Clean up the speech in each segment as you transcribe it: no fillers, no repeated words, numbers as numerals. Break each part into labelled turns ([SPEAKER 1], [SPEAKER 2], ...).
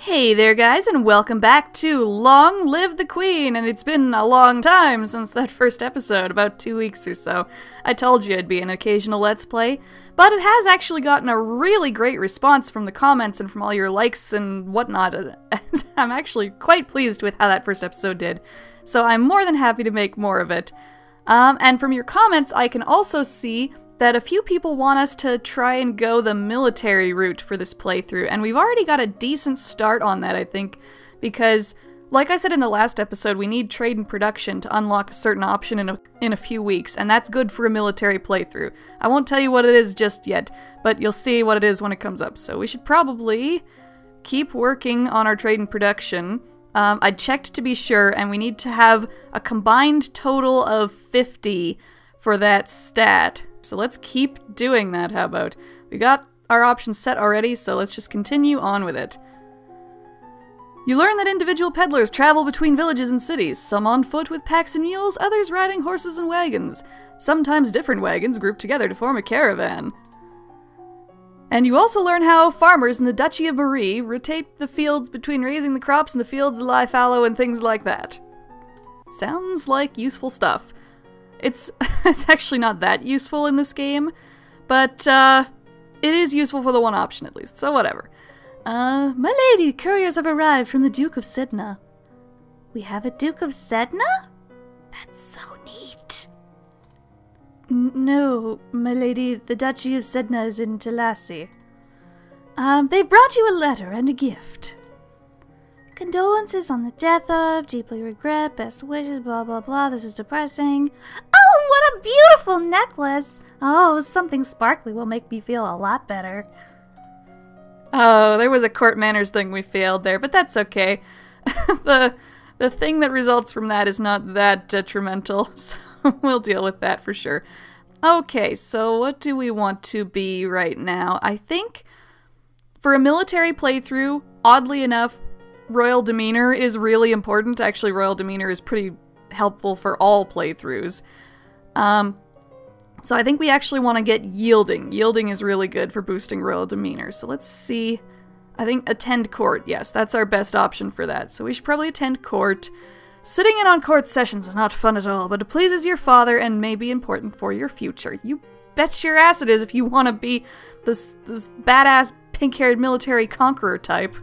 [SPEAKER 1] Hey there guys, and welcome back to Long Live the Queen, and it's been a long time since that first episode, about 2 weeks or so. I told you it'd be an occasional Let's Play, but it has actually gotten a really great response from the comments and from all your likes and whatnot. I'm actually quite pleased with how that first episode did, so I'm more than happy to make more of it. And from your comments, I can also see that a few people want us to try and go the military route for this playthrough, and we've already got a decent start on that, I think, because, like I said in the last episode, we need trade and production to unlock a certain option in a few weeks, and that's good for a military playthrough. I won't tell you what it is just yet, but you'll see what it is when it comes up, so we should probably keep working on our trade and production. I checked to be sure, and we need to have a combined total of 50 for that stat. So let's keep doing that, how about? We got our options set already, so let's just continue on with it. You learn that individual peddlers travel between villages and cities, some on foot with packs and mules, others riding horses and wagons. Sometimes different wagons group together to form a caravan. And you also learn how farmers in the Duchy of Marie rotate the fields between raising the crops and the fields that lie fallow and things like that. Sounds like useful stuff. It's actually not that useful in this game, but it is useful for the one option at least, so whatever. My lady, couriers have arrived from the Duke of Sedna. We have a Duke of Sedna? That's so neat. No, my lady, the Duchy of Sedna is in Talassi. They've brought you a letter and a gift. Condolences on the death of, deeply regret, best wishes, blah blah blah, this is depressing. Oh, what a beautiful necklace! Oh, something sparkly will make me feel a lot better. Oh, there was a court manners thing we failed there, but that's okay. The thing that results from that is not that detrimental, so we'll deal with that for sure. Okay, so what do we want to be right now? I think for a military playthrough, oddly enough, royal demeanor is really important. Actually, royal demeanor is pretty helpful for all playthroughs. So I think we actually want to get yielding. Yielding is really good for boosting royal demeanor. So let's see. I think attend court. Yes, that's our best option for that. So we should probably attend court. Sitting in on court sessions is not fun at all, but it pleases your father and may be important for your future. You bet your ass it is if you want to be this badass pink-haired military conqueror type.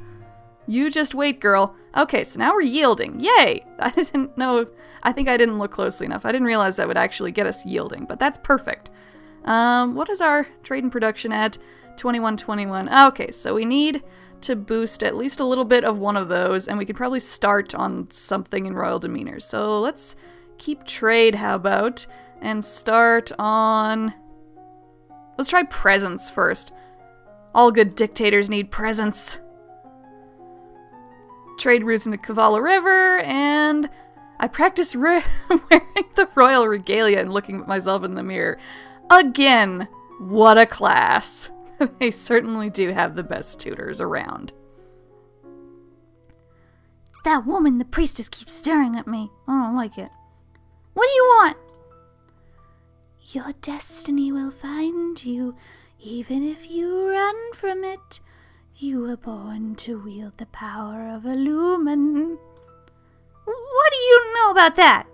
[SPEAKER 1] You just wait, girl. Okay, so now we're yielding. Yay! I didn't know if... I think I didn't look closely enough. I didn't realize that would actually get us yielding, but that's perfect. What is our trade and production at? 2121. Okay, so we need to boost at least a little bit of one of those, and we could probably start on something in royal demeanor. So let's keep trade, how about? And start on... Let's try presents first. All good dictators need presents. Trade routes in the Cavallo River, and I practice wearing the royal regalia and looking at myself in the mirror. Again, what a class. They certainly do have the best tutors around. That woman, the priestess, keeps staring at me. I don't like it. What do you want? Your destiny will find you, even if you run from it. You were born to wield the power of a lumen. What do you know about that?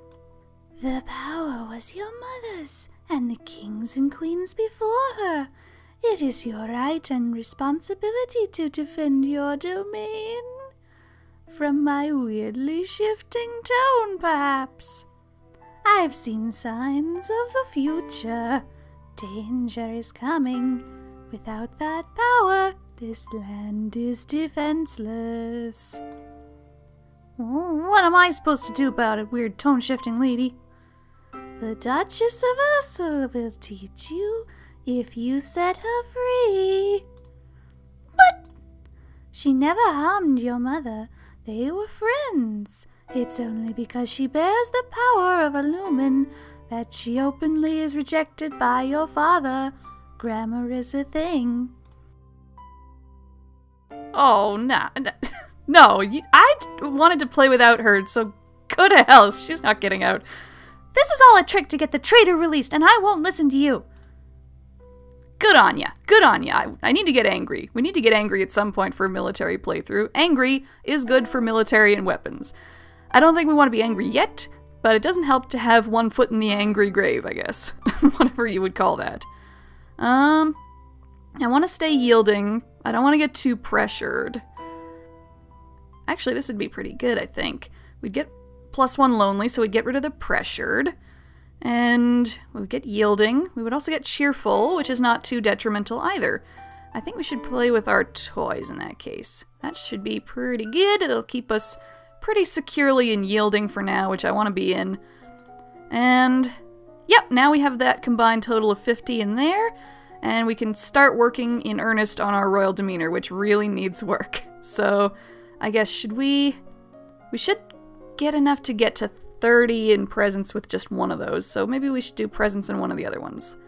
[SPEAKER 1] The power was your mother's, and the kings and queens before her. It is your right and responsibility to defend your domain. From my weirdly shifting tone, perhaps. I've seen signs of the future. Danger is coming. Without that power, this land is defenseless. What am I supposed to do about it, weird tone-shifting lady? The Duchess of Ursula will teach you if you set her free. But she never harmed your mother. They were friends. It's only because she bears the power of a lumen that she openly is rejected by your father. Grammar is a thing. Oh, nah. No, I wanted to play without her, so go to hell. She's not getting out. This is all a trick to get the traitor released, and I won't listen to you. Good on ya. Good on ya. I need to get angry. We need to get angry at some point for a military playthrough. Angry is good for military and weapons. I don't think we want to be angry yet, but it doesn't help to have one foot in the angry grave, I guess. Whatever you would call that. I want to stay yielding. I don't want to get too pressured. Actually, this would be pretty good, I think. We'd get +1 lonely, so we'd get rid of the pressured. And we would get yielding. We would also get cheerful, which is not too detrimental either. I think we should play with our toys in that case. That should be pretty good. It'll keep us pretty securely in yielding for now, which I want to be in. And yep, now we have that combined total of 50 in there. And we can start working in earnest on our royal demeanor, which really needs work. So I guess we should get enough to get to 30 in presence with just one of those, so maybe we should do presence in one of the other ones.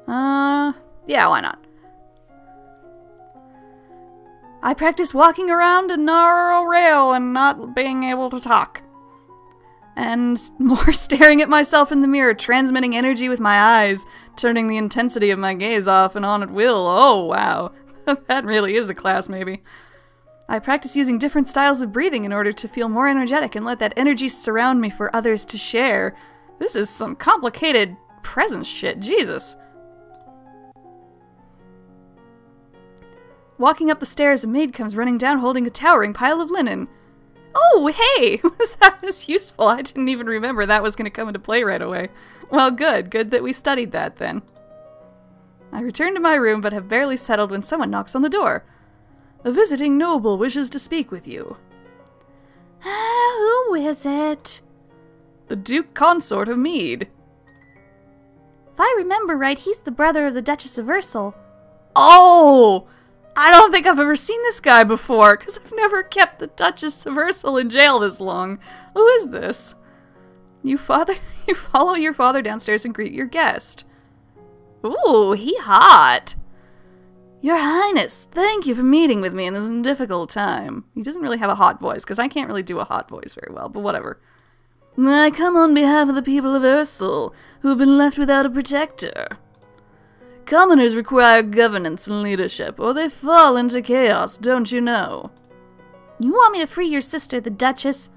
[SPEAKER 1] Yeah, why not? I practice walking around a narrow rail and not being able to talk. And more staring at myself in the mirror, transmitting energy with my eyes, turning the intensity of my gaze off and on at will. Oh, wow. That really is a class, maybe. I practice using different styles of breathing in order to feel more energetic and let that energy surround me for others to share. This is some complicated presence shit, Jesus. Walking up the stairs, a maid comes running down holding a towering pile of linen. Oh, hey! That was useful. I didn't even remember that was going to come into play right away. Well, good. Good that we studied that then. I return to my room but have barely settled when someone knocks on the door. A visiting noble wishes to speak with you. Who is it? The Duke Consort of Mead. If I remember right, he's the brother of the Duchess of Ursel. Oh! I don't think I've ever seen this guy before, because I've never kept the Duchess of Ursel in jail this long. Who is this? You follow your father downstairs and greet your guest. Ooh, he hot. Your Highness, thank you for meeting with me in this difficult time. He doesn't really have a hot voice, because I can't really do a hot voice very well, but whatever. I come on behalf of the people of Ursel, who have been left without a protector. Commoners require governance and leadership, or they fall into chaos, don't you know? You want me to free your sister, the Duchess?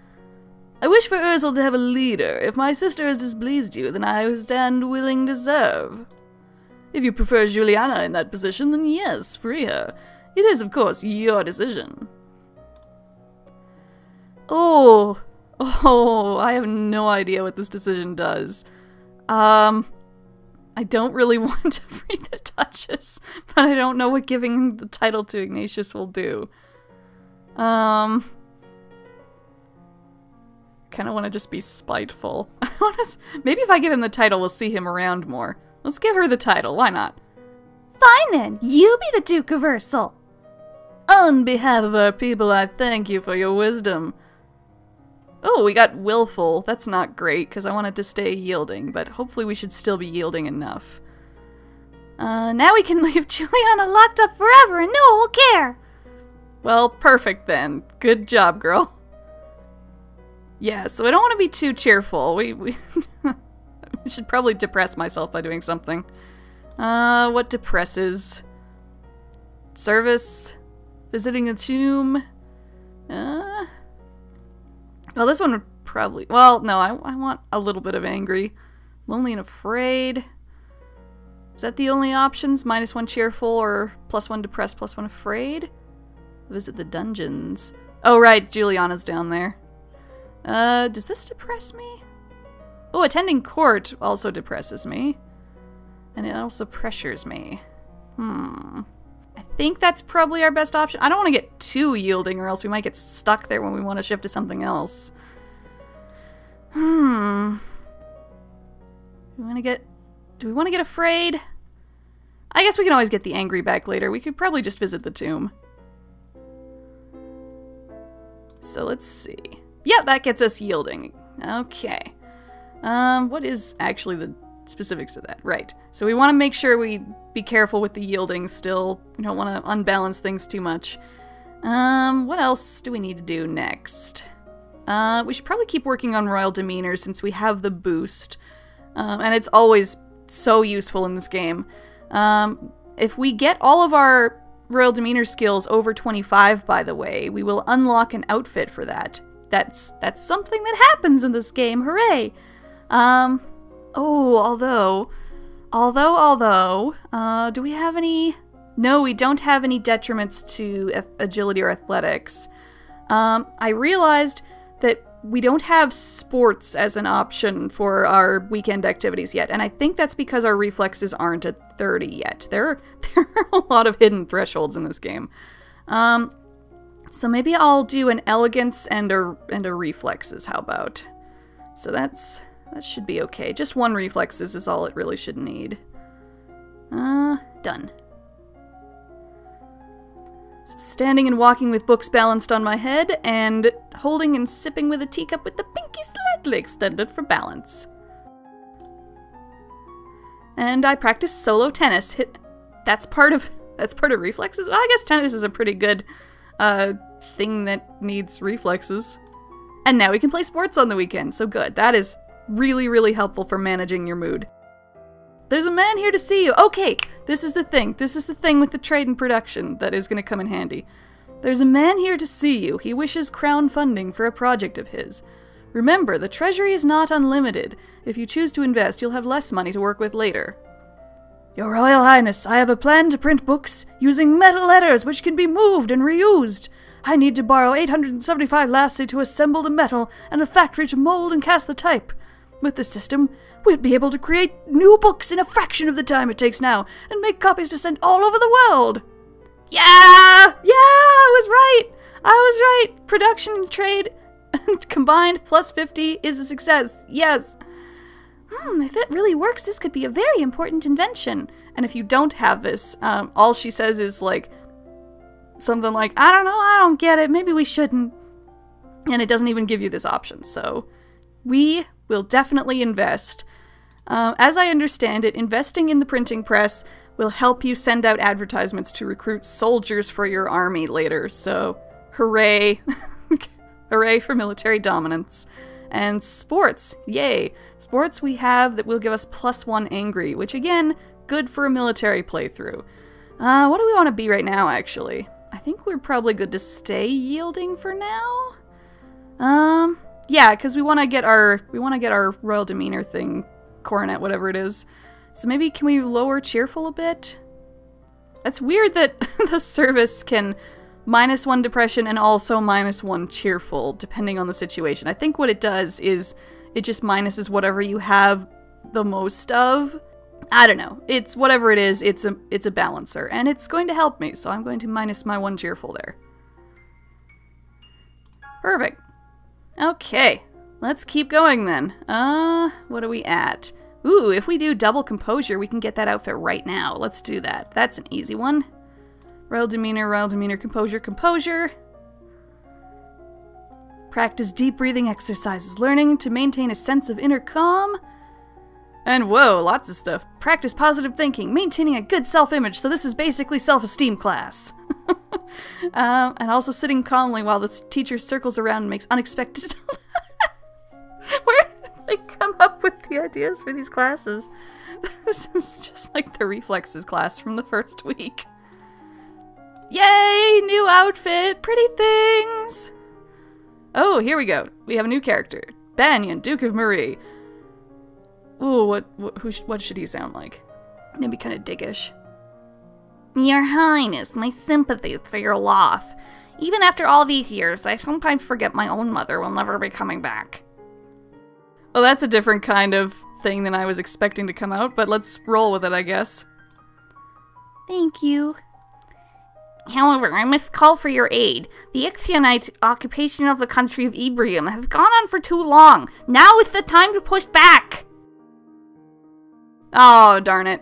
[SPEAKER 1] I wish for Ursel to have a leader. If my sister has displeased you, then I stand willing to serve. If you prefer Juliana in that position, then yes, free her. It is, of course, your decision. Oh, I have no idea what this decision does. I don't really want to free the Duchess, but I don't know what giving the title to Ignatius will do. Kind of want to just be spiteful. Maybe if I give him the title, we'll see him around more. Let's give her the title, why not? Fine then, you be the Duke of Ursel. On behalf of our people, I thank you for your wisdom. Oh, we got willful. That's not great, because I wanted to stay yielding, but hopefully we should still be yielding enough. Now we can leave Juliana locked up forever and no one will care. Well, perfect then. Good job, girl. Yeah, so I don't want to be too cheerful. We should probably depress myself by doing something. What depresses? Service? Visiting a tomb? Well, this one would probably... Well, no, I want a little bit of angry. Lonely and afraid. Is that the only options? -1 cheerful or +1 depressed, +1 afraid? Visit the dungeons. Oh, right, Juliana's down there. Does this depress me? Oh, attending court also depresses me. And it also pressures me. I think that's probably our best option. I don't want to get too yielding or else we might get stuck there when we want to shift to something else. Do we want to get afraid? I guess we can always get the angry back later. We could probably just visit the tomb. So let's see. Yeah, that gets us yielding. Okay. What is actually the specifics of that? Right. So we want to make sure we be careful with the yielding still. We don't want to unbalance things too much. What else do we need to do next? We should probably keep working on royal demeanor since we have the boost. And it's always so useful in this game. If we get all of our royal demeanor skills over 25, by the way, we will unlock an outfit for that. That's something that happens in this game. Hooray! Although, do we have any? No, we don't have any detriments to agility or athletics. I realized that we don't have sports as an option for our weekend activities yet, and I think that's because our reflexes aren't at 30 yet. There are a lot of hidden thresholds in this game. So maybe I'll do an elegance and a reflexes, how about? So that should be okay. Just one reflexes is all it really should need. Done. So standing and walking with books balanced on my head, and holding and sipping with a teacup with the pinky slightly extended for balance. And I practice solo tennis. That's part of reflexes? Well, I guess tennis is a pretty good thing that needs reflexes. And now we can play sports on the weekend, so good. That is really, really helpful for managing your mood. There's a man here to see you. Okay, this is the thing. This is the thing with the trade and production that is going to come in handy. There's a man here to see you. He wishes crown funding for a project of his. Remember, the treasury is not unlimited. If you choose to invest, you'll have less money to work with later. Your Royal Highness, I have a plan to print books using metal letters which can be moved and reused. I need to borrow 875 lassie to assemble the metal and a factory to mold and cast the type. With this system, we'll be able to create new books in a fraction of the time it takes now, and make copies to send all over the world. Yeah! I was right! Production and trade combined plus 50 is a success. Yes! If it really works, this could be a very important invention. And if you don't have this, all she says is like, something like, I don't know, I don't get it, maybe we shouldn't. And it doesn't even give you this option, so we will definitely invest. As I understand it, investing in the printing press will help you send out advertisements to recruit soldiers for your army later, so hooray. Hooray for military dominance. And sports, yay. Sports we have that will give us +1 angry, which again, good for a military playthrough. What do we want to be right now, actually? I think we're probably good to stay yielding for now. Yeah, because we want to get our royal demeanor thing, coronet, whatever it is. So maybe can we lower cheerful a bit? That's weird that the service can -1 depression and also -1 cheerful, depending on the situation. I think what it does is it just minuses whatever you have the most of. I don't know. It's whatever it is, it's a balancer, and it's going to help me, so I'm going to minus my 1 cheerful there. Perfect. Okay, let's keep going then. What are we at? Ooh, if we do double composure, we can get that outfit right now. Let's do that. That's an easy one. Royal demeanor, composure, composure. Practice deep breathing exercises, learning to maintain a sense of inner calm. And whoa, lots of stuff. Practice positive thinking, maintaining a good self-image, so this is basically self-esteem class. And also sitting calmly while the teacher circles around and makes unexpected... Where did they come up with the ideas for these classes? This is just like the reflexes class from the first week. Yay! New outfit! Pretty things! Oh, here we go. We have a new character. Banyan, Duke of Marie. Ooh, what should he sound like? Maybe kind of dickish. Your Highness, my sympathies for your loss. Even after all these years, I sometimes forget my own mother will never be coming back. Well, that's a different kind of thing than I was expecting to come out, but let's roll with it, I guess. Thank you. However, I must call for your aid. The Ixionite occupation of the country of Ebrium has gone on for too long. Now is the time to push back! Oh, darn it.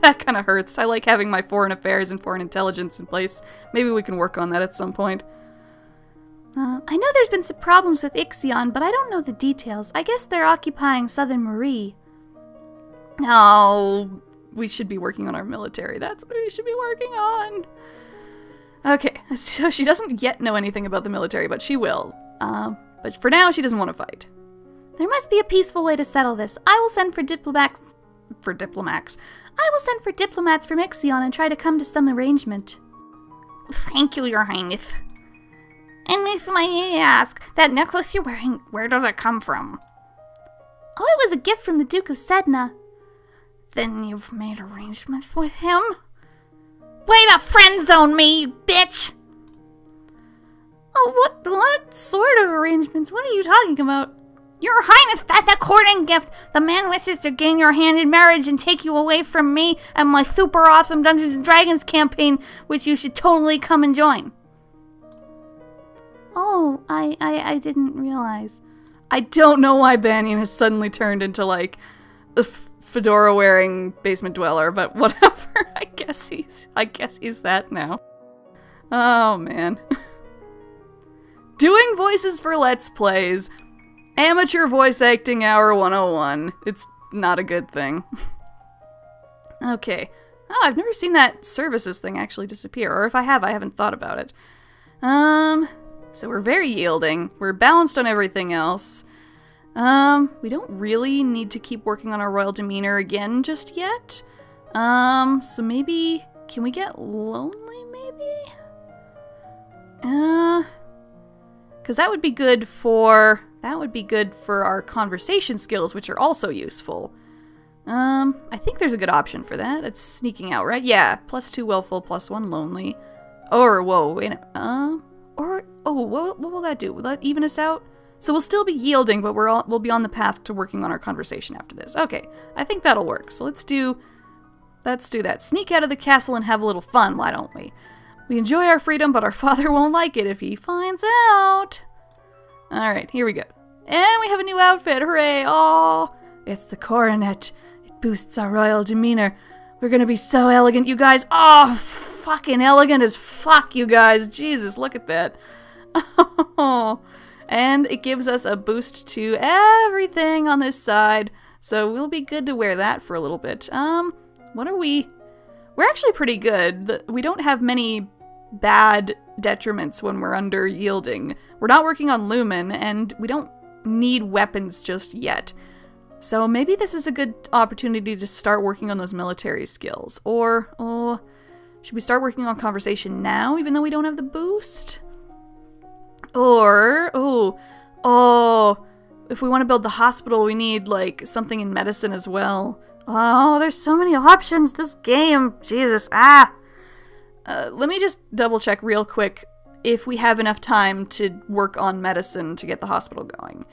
[SPEAKER 1] That kind of hurts. I like having my foreign affairs and foreign intelligence in place. Maybe we can work on that at some point. I know there's been some problems with Ixion, but I don't know the details. I guess they're occupying Southern Marie. Oh, we should be working on our military. That's what we should be working on. Okay, so she doesn't yet know anything about the military, but she will. But for now, she doesn't want to fight. There must be a peaceful way to settle this. I will send for diplomats for diplomats. I will send for diplomats from Ixion and try to come to some arrangement.
[SPEAKER 2] Thank you, Your Highness. And if I may ask, that necklace you're wearing, where does it come from?
[SPEAKER 1] Oh, it was a gift from the Duke of Sedna.
[SPEAKER 2] Then you've made arrangements with him? Way to friend zone me, bitch!
[SPEAKER 1] Oh, what sort of arrangements? What are you talking about?
[SPEAKER 2] Your Highness, that's a courting gift! The man wishes to gain your hand in marriage and take you away from me and my super awesome Dungeons & Dragons campaign, which you should totally come and join.
[SPEAKER 1] Oh, I didn't realize. I don't know why Banyan has suddenly turned into, like, a fedora-wearing basement dweller, but whatever. I guess he's that now. Oh, man. Doing voices for Let's Plays. Amateur Voice Acting Hour 101. It's not a good thing. Okay. Oh, I've never seen that services thing actually disappear. Or if I have, I haven't thought about it. So we're very yielding. We're balanced on everything else. We don't really need to keep working on our royal demeanor again just yet. So maybe... Can we get lonely, maybe? Because that would be good for... That would be good for our conversation skills, which are also useful. I think there's a good option for that. It's sneaking out, right? Yeah, +2 willful, +1 lonely. Or, whoa, wait, what will that do? Will that even us out? So we'll still be yielding, but we'll be on the path to working on our conversation after this. Okay, I think that'll work. So let's do that. Sneak out of the castle and have a little fun, why don't we? We enjoy our freedom, but our father won't like it if he finds out. Alright, here we go. And we have a new outfit, hooray! Oh, it's the coronet. It boosts our royal demeanor. We're gonna be so elegant, you guys. Oh, fucking elegant as fuck, you guys. Jesus, look at that. Oh. And it gives us a boost to everything on this side. So we'll be good to wear that for a little bit. What are we? We're actually pretty good. We don't have many bad detriments when we're under yielding. We're not working on Lumen, and we don't need weapons just yet. So maybe this is a good opportunity to start working on those military skills. Or, oh, should we start working on conversation now, even though we don't have the boost? Or, if we want to build the hospital, we need, like, something in medicine as well. Oh, there's so many options, this game. Jesus, let me just double check real quick if we have enough time to work on medicine to get the hospital going.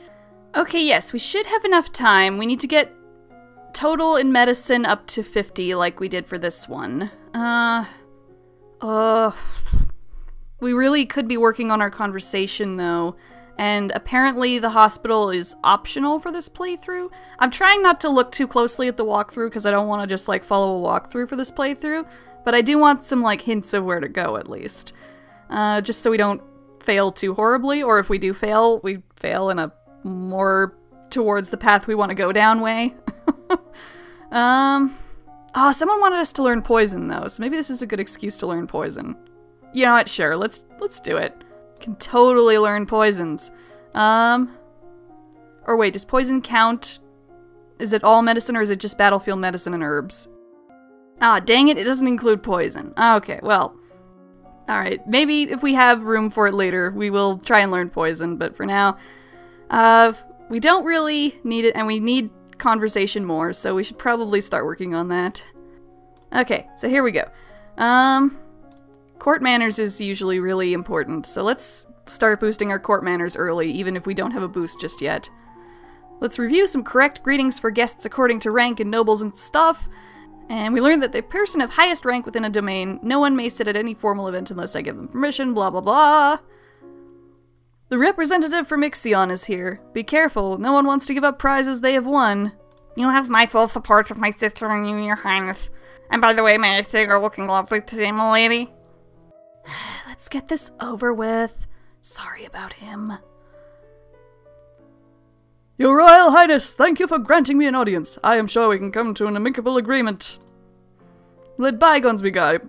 [SPEAKER 1] Okay, yes, we should have enough time. We need to get total in medicine up to 50 like we did for this one. We really could be working on our conversation though, and apparently the hospital is optional for this playthrough. I'm trying not to look too closely at the walkthrough because I don't want to just like follow a walkthrough for this playthrough, but I do want some like hints of where to go at least. Just so we don't fail too horribly, or if we do fail, we fail in a more towards the path we want to go down way. Oh, someone wanted us to learn poison though, so maybe this is a good excuse to learn poison. You know what, sure, let's do it. Can totally learn poisons. Or wait, does poison count? Is it all medicine or is it just battlefield medicine and herbs? Ah, dang it, it doesn't include poison. Okay, well. Alright, maybe if we have room for it later, we will try and learn poison, but for now, we don't really need it, and we need conversation more, so we should probably start working on that. Okay, so here we go. Court manners is usually really important, so let's start boosting our court manners early, even if we don't have a boost just yet. Let's review some correct greetings for guests according to rank and nobles and stuff. And we learned that the person of highest rank within a domain, no one may sit at any formal event unless I give them permission, blah blah blah. The representative from Ixion is here. Be careful, no one wants to give up prizes they have won.
[SPEAKER 2] You have my full support of my sister and you, Your Highness. And by the way, may I say you're looking lovely today, my lady?
[SPEAKER 1] Let's get this over with. Sorry about him. Your Royal Highness, thank you for granting me an audience. I am sure we can come to an amicable agreement. Let bygones be bygones.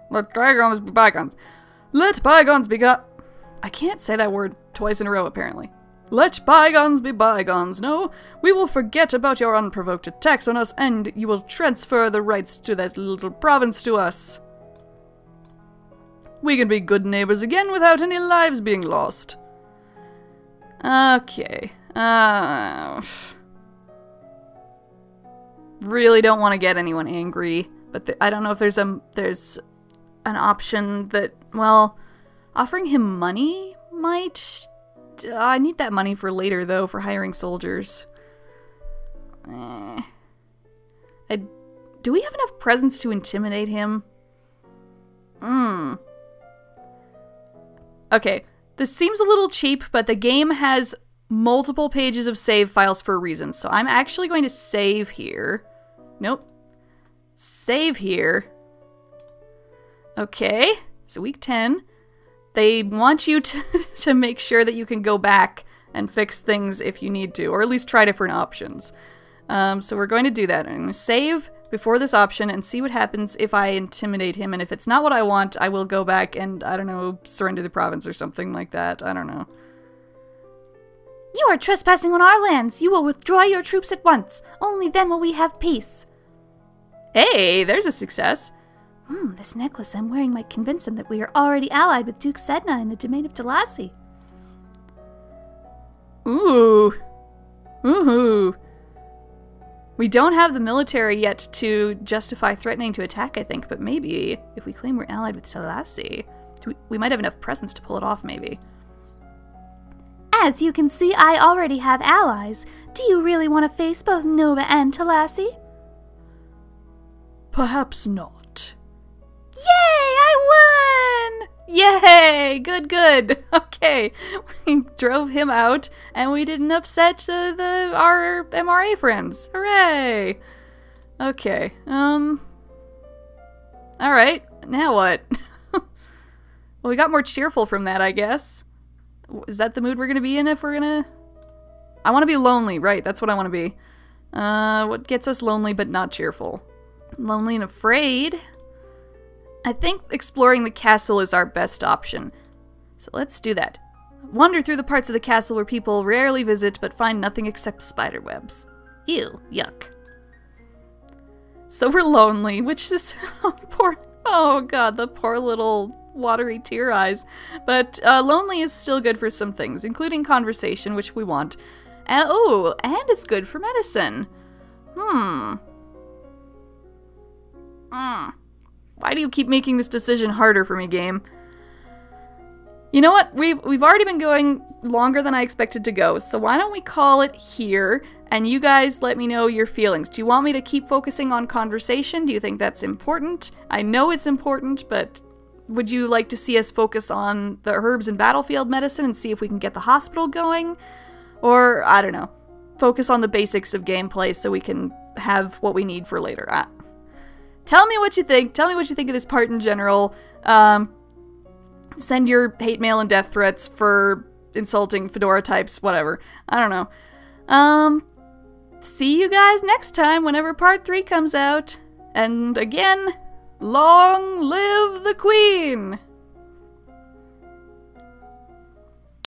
[SPEAKER 1] Let bygones be bygones. Let bygones be I can't say that word twice in a row, apparently. Let bygones be bygones. No, we will forget about your unprovoked attacks on us, and you will transfer the rights to that little province to us. We can be good neighbors again without any lives being lost. Okay. Really don't want to get anyone angry, but I don't know if there's an option that, well, offering him money might... I need that money for later, though, for hiring soldiers. Do we have enough presents to intimidate him? Okay, this seems a little cheap, but the game has multiple pages of save files for a reason, so I'm actually going to save here. Nope. Save here. Okay, so week 10. They want you to make sure that you can go back and fix things if you need to, or at least try different options. So we're going to do that. I'm going to save before this option and see what happens if I intimidate him, and if it's not what I want, I will go back and, I don't know, surrender the province or something like that. I don't know.
[SPEAKER 2] You are trespassing on our lands. You will withdraw your troops at once. Only then will we have peace.
[SPEAKER 1] Hey, there's a success.
[SPEAKER 2] This necklace I'm wearing might convince him that we are already allied with Duke Sedna in the domain of Talassi.
[SPEAKER 1] Ooh. Ooh. We don't have the military yet to justify threatening to attack, I think, but maybe if we claim we're allied with Talassi, we might have enough presence to pull it off, maybe.
[SPEAKER 2] As you can see, I already have allies. Do you really want to face both Nova and Talassi?
[SPEAKER 1] Perhaps not.
[SPEAKER 2] Yay! I won!
[SPEAKER 1] Yay! Good, good. Okay, we drove him out, and we didn't upset our MRA friends. Hooray! Okay. All right. Now what? Well, we got more cheerful from that, I guess. Is that the mood we're gonna be in if we're gonna... I want to be lonely, right? That's what I want to be. What gets us lonely but not cheerful? Lonely and afraid. I think exploring the castle is our best option. So let's do that. Wander through the parts of the castle where people rarely visit but find nothing except spider webs. Ew, yuck. So we're lonely, which is... oh god, the poor little watery tear eyes. But lonely is still good for some things, including conversation, which we want. Oh, and it's good for medicine. Why do you keep making this decision harder for me, game? You know what? We've already been going longer than I expected to go, so why don't we call it here, and you guys let me know your feelings. Do you want me to keep focusing on conversation? Do you think that's important? I know it's important, but would you like to see us focus on the herbs and battlefield medicine and see if we can get the hospital going? Or, I don't know, focus on the basics of gameplay so we can have what we need for later. Tell me what you think. Tell me what you think of this part in general. Send your hate mail and death threats for insulting Fedora types, whatever. I don't know. See you guys next time whenever part 3 comes out. And again, long live the Queen!